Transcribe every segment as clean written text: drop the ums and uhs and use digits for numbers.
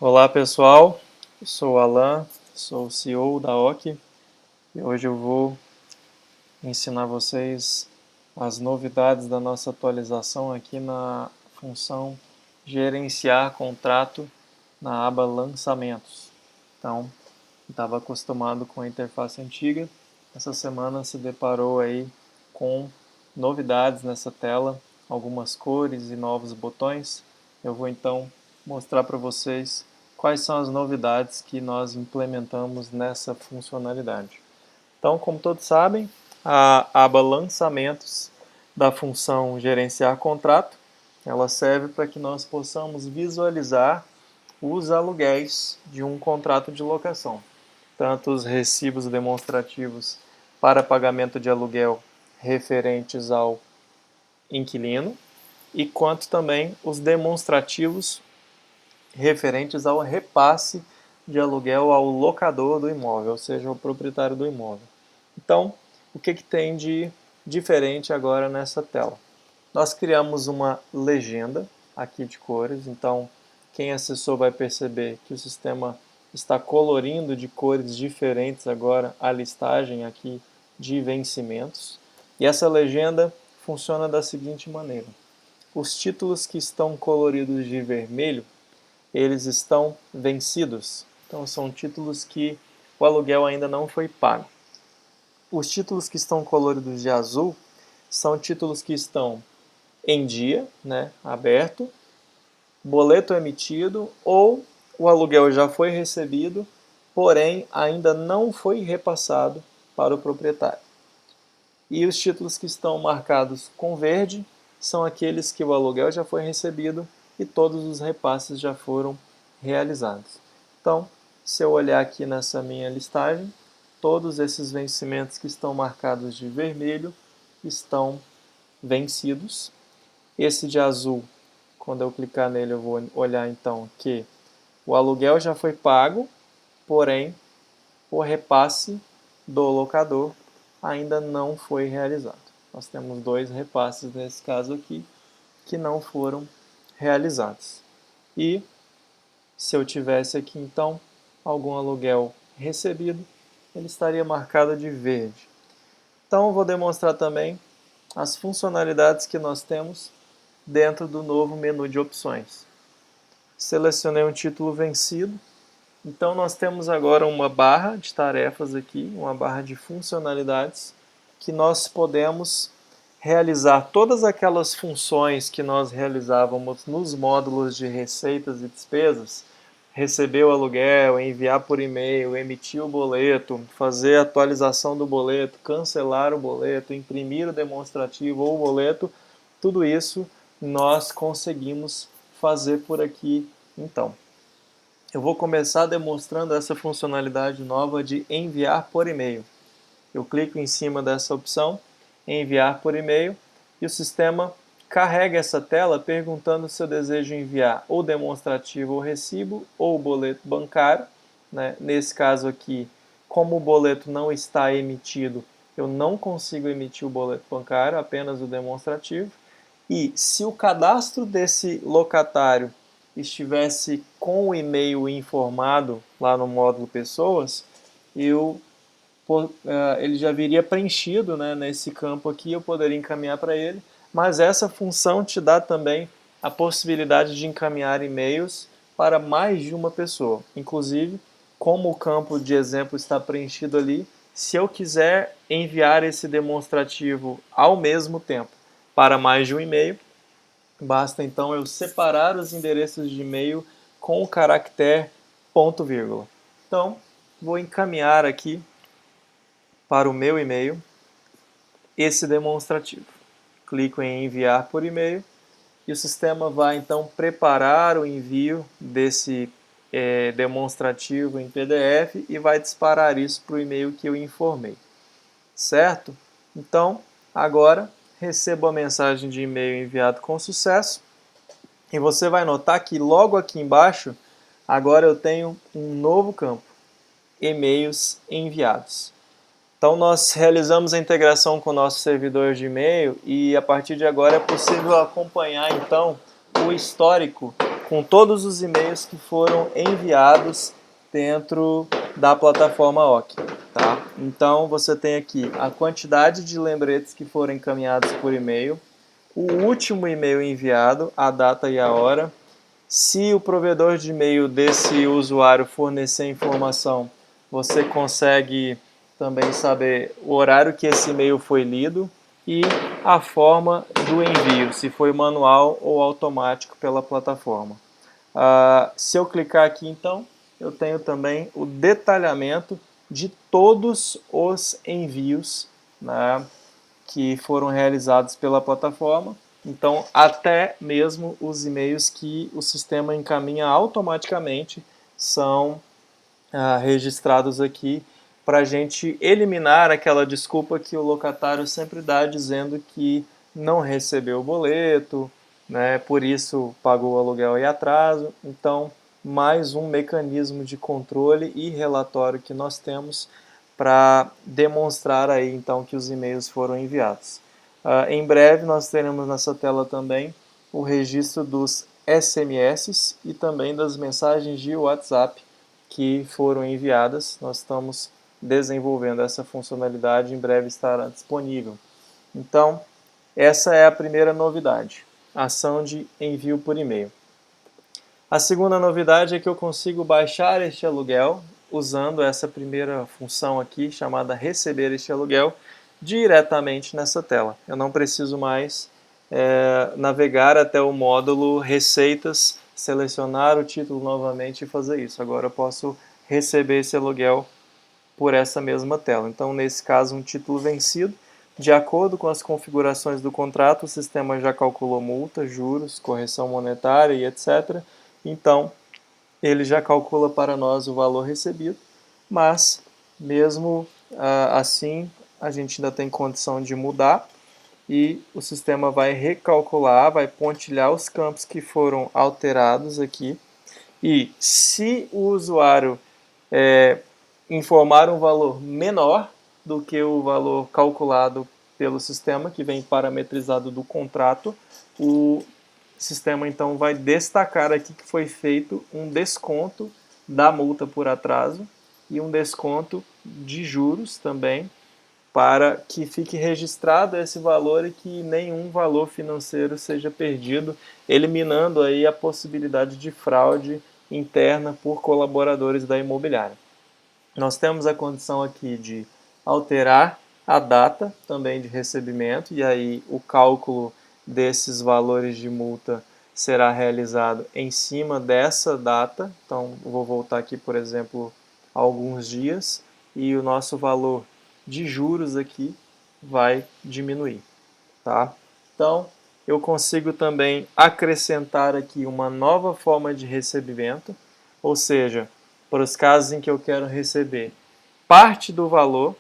Olá pessoal, eu sou o Alan, sou o CEO da OC e hoje eu vou ensinar vocês as novidades da nossa atualização aqui na função gerenciar contrato na aba lançamentos. Então, estava acostumado com a interface antiga, essa semana se deparou aí com novidades nessa tela, algumas cores e novos botões. Eu vou então mostrar para vocês quais são as novidades que nós implementamos nessa funcionalidade. Então, como todos sabem, a aba lançamentos da função gerenciar contrato, ela serve para que nós possamos visualizar os aluguéis de um contrato de locação, tanto os recibos demonstrativos para pagamento de aluguel referentes ao inquilino e quanto também os demonstrativos referentes ao repasse de aluguel ao locador do imóvel, ou seja, ao proprietário do imóvel. Então, o que tem de diferente agora nessa tela? Nós criamos uma legenda aqui de cores, então quem acessou vai perceber que o sistema está colorindo de cores diferentes agora a listagem aqui de vencimentos. E essa legenda funciona da seguinte maneira: os títulos que estão coloridos de vermelho, eles estão vencidos. Então são títulos que o aluguel ainda não foi pago. Os títulos que estão coloridos de azul são títulos que estão em dia, aberto, boleto emitido ou o aluguel já foi recebido, porém ainda não foi repassado para o proprietário. E os títulos que estão marcados com verde são aqueles que o aluguel já foi recebido e todos os repasses já foram realizados. Então, se eu olhar aqui nessa minha listagem, todos esses vencimentos que estão marcados de vermelho estão vencidos. Esse de azul, quando eu clicar nele, eu vou olhar então que o aluguel já foi pago, porém o repasse do locador ainda não foi realizado. Nós temos dois repasses nesse caso aqui que não foram realizados. E se eu tivesse aqui então algum aluguel recebido, ele estaria marcado de verde. Então eu vou demonstrar também as funcionalidades que nós temos dentro do novo menu de opções. Selecionei um título vencido, então nós temos agora uma barra de tarefas aqui, uma barra de funcionalidades, que nós podemos realizar todas aquelas funções que nós realizávamos nos módulos de receitas e despesas, receber o aluguel, enviar por e-mail, emitir o boleto, fazer a atualização do boleto, cancelar o boleto, imprimir o demonstrativo ou o boleto, tudo isso nós conseguimos fazer por aqui então. Eu vou começar demonstrando essa funcionalidade nova de enviar por e-mail. Eu clico em cima dessa opção, enviar por e-mail, e o sistema carrega essa tela perguntando se eu desejo enviar ou demonstrativo ou recibo ou boleto bancário. Nesse caso aqui, como o boleto não está emitido, eu não consigo emitir o boleto bancário, apenas o demonstrativo. E se o cadastro desse locatário estivesse com o e-mail informado lá no módulo pessoas, ele já viria preenchido, nesse campo aqui, eu poderia encaminhar para ele, mas essa função te dá também a possibilidade de encaminhar e-mails para mais de uma pessoa. Inclusive, como o campo de exemplo está preenchido ali, se eu quiser enviar esse demonstrativo ao mesmo tempo para mais de um e-mail, basta então eu separar os endereços de e-mail com o caractere ponto vírgula. Então, vou encaminhar aqui para o meu e-mail esse demonstrativo. Clico em enviar por e-mail e o sistema vai então preparar o envio desse demonstrativo em PDF e vai disparar isso para o e-mail que eu informei. Certo? Então, agora recebo a mensagem de e-mail enviado com sucesso e você vai notar que logo aqui embaixo agora eu tenho um novo campo, e-mails enviados. Então nós realizamos a integração com o nosso servidor de e-mail e a partir de agora é possível acompanhar então o histórico com todos os e-mails que foram enviados dentro da plataforma OK. Tá? Então você tem aqui a quantidade de lembretes que foram encaminhados por e-mail, o último e-mail enviado, a data e a hora. Se o provedor de e-mail desse usuário fornecer informação, você consegue também saber o horário que esse e-mail foi lido e a forma do envio, se foi manual ou automático pela plataforma. Se eu clicar aqui, então, eu tenho também o detalhamento de todos os envios, né, que foram realizados pela plataforma. Então, até mesmo os e-mails que o sistema encaminha automaticamente são registrados aqui para a gente eliminar aquela desculpa que o locatário sempre dá dizendo que não recebeu o boleto, né, por isso pagou o aluguel em atraso. Então, mais um mecanismo de controle e relatório que nós temos para demonstrar aí então que os e-mails foram enviados. Em breve nós teremos nessa tela também o registro dos SMS e também das mensagens de WhatsApp que foram enviadas. Nós estamos desenvolvendo essa funcionalidade, em breve estará disponível. Então, essa é a primeira novidade, ação de envio por e-mail. A segunda novidade é que eu consigo baixar este aluguel usando essa primeira função aqui, chamada receber este aluguel, diretamente nessa tela. Eu não preciso mais navegar até o módulo receitas, selecionar o título novamente e fazer isso. Agora eu posso receber esse aluguel por essa mesma tela. Então, nesse caso, um título vencido. De acordo com as configurações do contrato, o sistema já calculou multa, juros, correção monetária e etc. Então, ele já calcula para nós o valor recebido, mas mesmo assim, a gente ainda tem condição de mudar e o sistema vai recalcular, vai pontilhar os campos que foram alterados aqui. E se o usuário informar um valor menor do que o valor calculado pelo sistema, que vem parametrizado do contrato, o sistema então vai destacar aqui que foi feito um desconto da multa por atraso e um desconto de juros também, para que fique registrado esse valor e que nenhum valor financeiro seja perdido, eliminando aí a possibilidade de fraude interna por colaboradores da imobiliária. Nós temos a condição aqui de alterar a data também de recebimento, e aí o cálculo desses valores de multa será realizado em cima dessa data. Então, vou voltar aqui, por exemplo, alguns dias, e o nosso valor de juros aqui vai diminuir, tá? Então, eu consigo também acrescentar aqui uma nova forma de recebimento, ou seja, para os casos em que eu quero receber parte do valor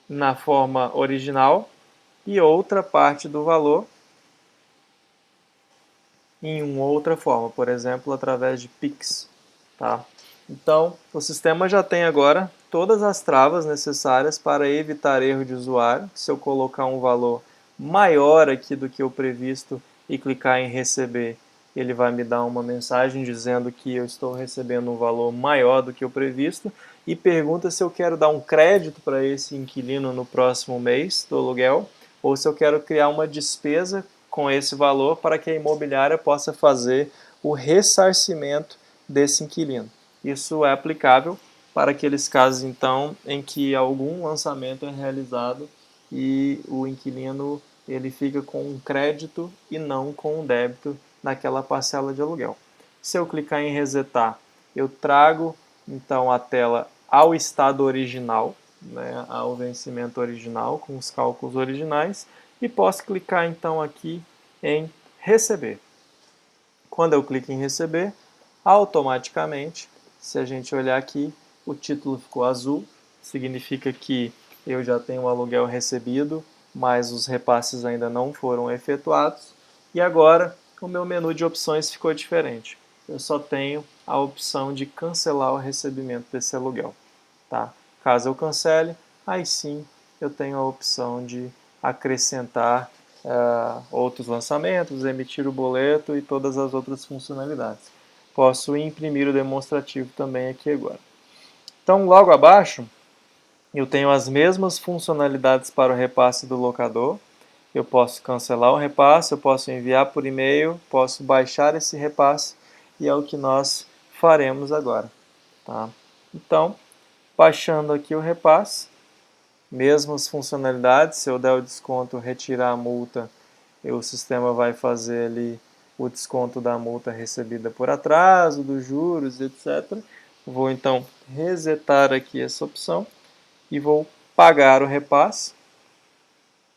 na forma original e outra parte do valor em uma outra forma, por exemplo, através de Pix, tá? Então, o sistema já tem agora todas as travas necessárias para evitar erro de usuário. Se eu colocar um valor maior aqui do que o previsto e clicar em receber, ele vai me dar uma mensagem dizendo que eu estou recebendo um valor maior do que o previsto e pergunta se eu quero dar um crédito para esse inquilino no próximo mês do aluguel ou se eu quero criar uma despesa com esse valor para que a imobiliária possa fazer o ressarcimento desse inquilino. Isso é aplicável para aqueles casos, então, em que algum lançamento é realizado e o inquilino ele fica com um crédito e não com um débito naquela parcela de aluguel. Se eu clicar em resetar, eu trago então a tela ao estado original, né, ao vencimento original, com os cálculos originais, e posso clicar então aqui em receber. Quando eu clico em receber, automaticamente, se a gente olhar aqui, o título ficou azul, significa que eu já tenho o aluguel recebido, mas os repasses ainda não foram efetuados. E agora o meu menu de opções ficou diferente. Eu só tenho a opção de cancelar o recebimento desse aluguel. Tá? Caso eu cancele, aí sim eu tenho a opção de acrescentar outros lançamentos, emitir o boleto e todas as outras funcionalidades. Posso imprimir o demonstrativo também aqui agora. Então, logo abaixo, eu tenho as mesmas funcionalidades para o repasse do locador. Eu posso cancelar o repasse, eu posso enviar por e-mail, posso baixar esse repasse e é o que nós faremos agora. Tá? Então, baixando aqui o repasse, mesmas funcionalidades, se eu der o desconto, retirar a multa, o sistema vai fazer ali o desconto da multa recebida por atraso, dos juros, etc. Vou então resetar aqui essa opção e vou pagar o repasse.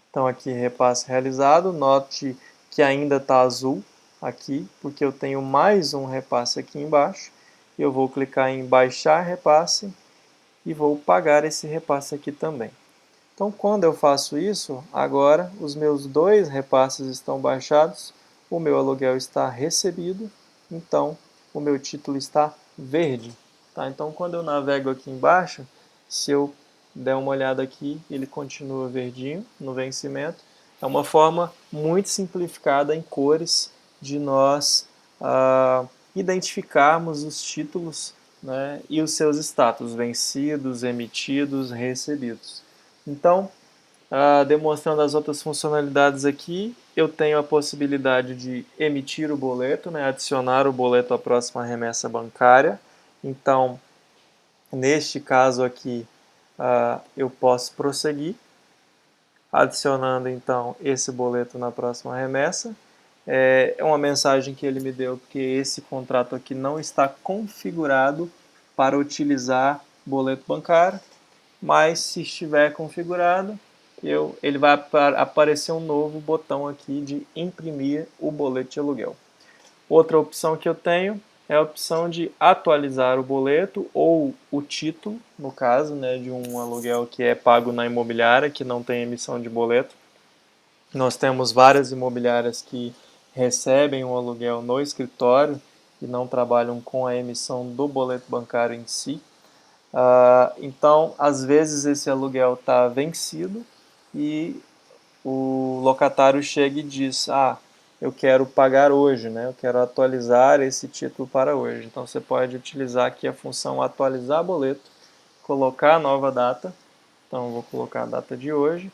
Então aqui repasse realizado, note que ainda está azul aqui, porque eu tenho mais um repasse aqui embaixo. Eu vou clicar em baixar repasse e vou pagar esse repasse aqui também. Então quando eu faço isso, agora os meus dois repasses estão baixados, o meu aluguel está recebido, então o meu título está verde. Tá? Então quando eu navego aqui embaixo, se eu der uma olhada aqui, ele continua verdinho no vencimento. É uma forma muito simplificada em cores de nós identificarmos os títulos, né, e os seus status, vencidos, emitidos, recebidos. Então, demonstrando as outras funcionalidades aqui, eu tenho a possibilidade de emitir o boleto, né, adicionar o boleto à próxima remessa bancária. Então, neste caso aqui, eu posso prosseguir, adicionando então esse boleto na próxima remessa. É uma mensagem que ele me deu porque esse contrato aqui não está configurado para utilizar boleto bancário, mas se estiver configurado, ele vai aparecer um novo botão aqui de imprimir o boleto de aluguel. Outra opção que eu tenho é a opção de atualizar o boleto ou o título, no caso, né, de um aluguel que é pago na imobiliária, que não tem emissão de boleto. Nós temos várias imobiliárias que recebem o aluguel no escritório e não trabalham com a emissão do boleto bancário em si. Então, às vezes esse aluguel está vencido e o locatário chega e diz: eu quero pagar hoje, né? Eu quero atualizar esse título para hoje. Então, você pode utilizar aqui a função atualizar boleto, colocar a nova data. Então, eu vou colocar a data de hoje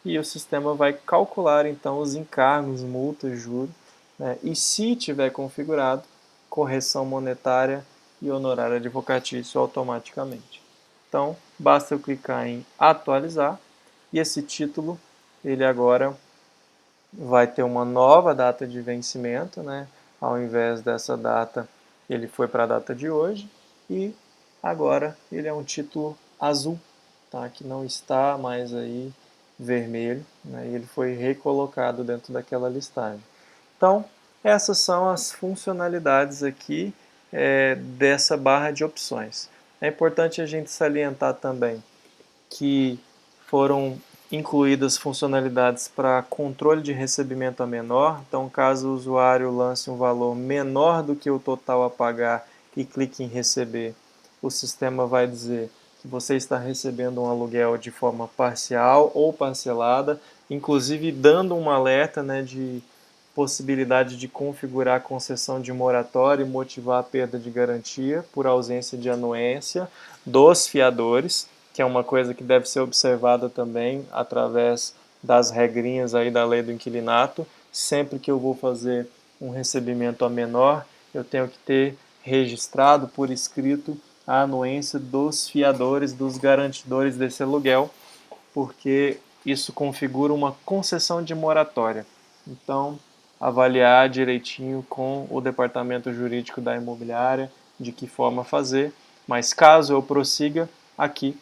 e o sistema vai calcular então os encargos, multas, juros, né? E se tiver configurado, correção monetária e honorário advocatício automaticamente. Então, basta eu clicar em atualizar e esse título, ele agora vai ter uma nova data de vencimento, né? Ao invés dessa data, ele foi para a data de hoje e agora ele é um título azul, tá? Que não está mais aí vermelho, né? E ele foi recolocado dentro daquela listagem. Então, essas são as funcionalidades aqui dessa barra de opções. É importante a gente salientar também que foram incluídas funcionalidades para controle de recebimento a menor. Então, caso o usuário lance um valor menor do que o total a pagar e clique em receber, o sistema vai dizer que você está recebendo um aluguel de forma parcial ou parcelada, inclusive dando um alerta, né, de possibilidade de configurar a concessão de moratória e motivar a perda de garantia por ausência de anuência dos fiadores, que é uma coisa que deve ser observada também através das regrinhas aí da lei do inquilinato. Sempre que eu vou fazer um recebimento a menor, eu tenho que ter registrado por escrito a anuência dos fiadores, dos garantidores desse aluguel, porque isso configura uma concessão de moratória. Então, avaliar direitinho com o departamento jurídico da imobiliária de que forma fazer, mas caso eu prossiga, aqui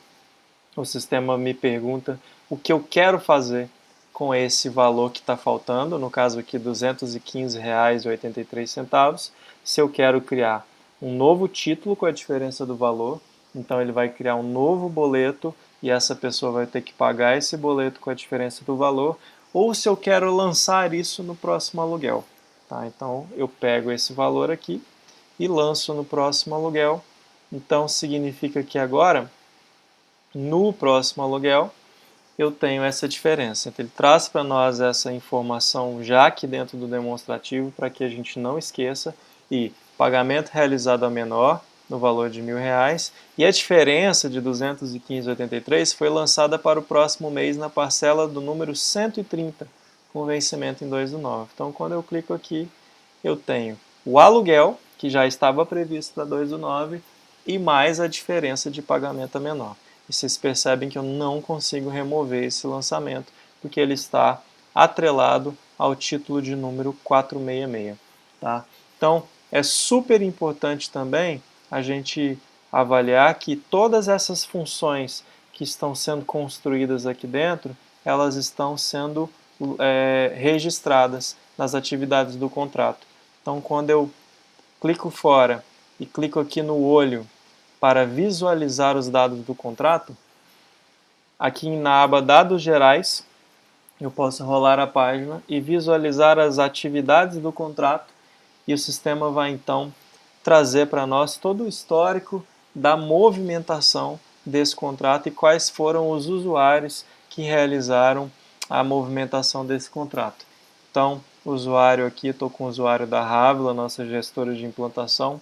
o sistema me pergunta o que eu quero fazer com esse valor que está faltando, no caso aqui R$ 215,83, se eu quero criar um novo título com a diferença do valor, então ele vai criar um novo boleto e essa pessoa vai ter que pagar esse boleto com a diferença do valor, ou se eu quero lançar isso no próximo aluguel. Tá? Então eu pego esse valor aqui e lanço no próximo aluguel. Então significa que agora, no próximo aluguel, eu tenho essa diferença. Então, ele traz para nós essa informação já aqui dentro do demonstrativo para que a gente não esqueça. E pagamento realizado a menor, no valor de R$1.000, e a diferença de 215,83 foi lançada para o próximo mês na parcela do número 130, com vencimento em 2/9. Então, quando eu clico aqui, eu tenho o aluguel, que já estava previsto para 2/9, e mais a diferença de pagamento a menor. E vocês percebem que eu não consigo remover esse lançamento, porque ele está atrelado ao título de número 466. Tá? Então, é super importante também a gente avaliar que todas essas funções que estão sendo construídas aqui dentro, elas estão sendo registradas nas atividades do contrato. Então, quando eu clico fora e clico aqui no olho para visualizar os dados do contrato, aqui na aba Dados Gerais, eu posso rolar a página e visualizar as atividades do contrato, e o sistema vai então trazer para nós todo o histórico da movimentação desse contrato e quais foram os usuários que realizaram a movimentação desse contrato. Então, o usuário aqui, estou com o usuário da Rávila, nossa gestora de implantação,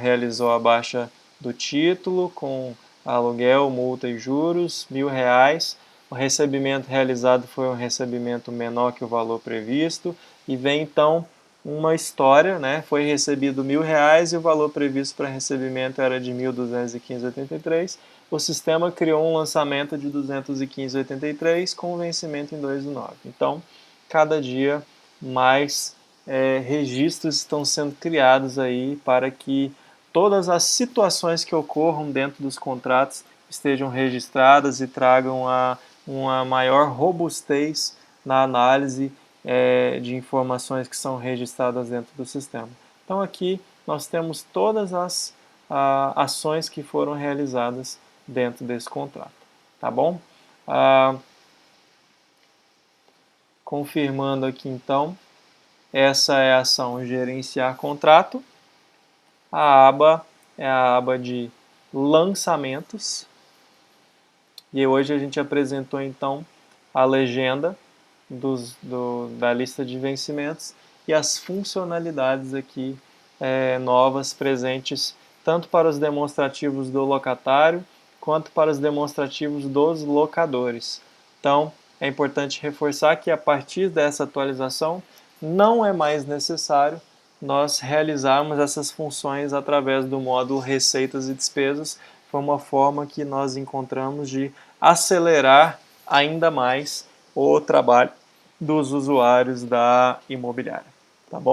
realizou a baixa do título com aluguel, multa e juros, R$1.000. O recebimento realizado foi um recebimento menor que o valor previsto, e vem então uma história, né? Foi recebido R$1.000 e o valor previsto para recebimento era de 1.215,83. O sistema criou um lançamento de 215,83 com vencimento em 2/9. Então, cada dia mais registros estão sendo criados aí para que todas as situações que ocorram dentro dos contratos estejam registradas e tragam uma maior robustez na análise de informações que são registradas dentro do sistema. Então aqui nós temos todas as ações que foram realizadas dentro desse contrato, tá bom? Confirmando aqui então, essa é a ação gerenciar contrato. A aba é a aba de lançamentos, e hoje a gente apresentou então a legenda da lista de vencimentos e as funcionalidades aqui novas presentes tanto para os demonstrativos do locatário quanto para os demonstrativos dos locadores. Então, é importante reforçar que a partir dessa atualização não é mais necessário nós realizarmos essas funções através do módulo Receitas e Despesas. Foi uma forma que nós encontramos de acelerar ainda mais o trabalho dos usuários da imobiliária.